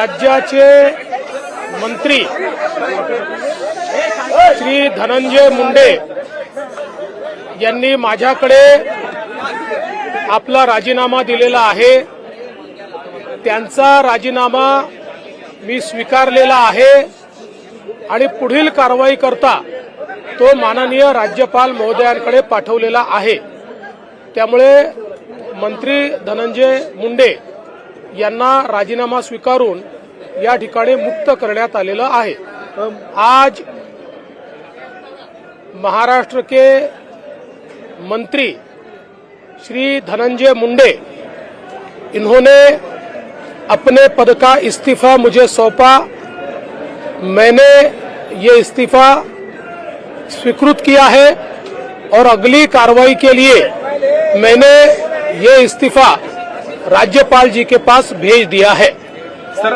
राज्याचे मंत्री श्री धनंजय मुंडे यांनी माझ्याकडे आपला राजीनामा दिलेला आहे। त्यांचा राजीनामा मी स्वीकारलेला आहे आणि पुढील कारवाई करता तो माननीय राज्यपाल महोदयांकडे पाठवलेला आहे। त्यामुळे मंत्री धनंजय मुंडे यांना राजीनामा स्वीकारून या ठिकाणी मुक्त करण्यात आलेलं आहे। आज महाराष्ट्र के मंत्री श्री धनंजय मुंडे इन्होंने अपने पद का इस्तीफा मुझे सौंपा। मैंने ये इस्तीफा स्वीकृत किया है और अगली कार्रवाई के लिए मैंने ये इस्तीफा राज्यपाल जी के पास भेज दिया है। सर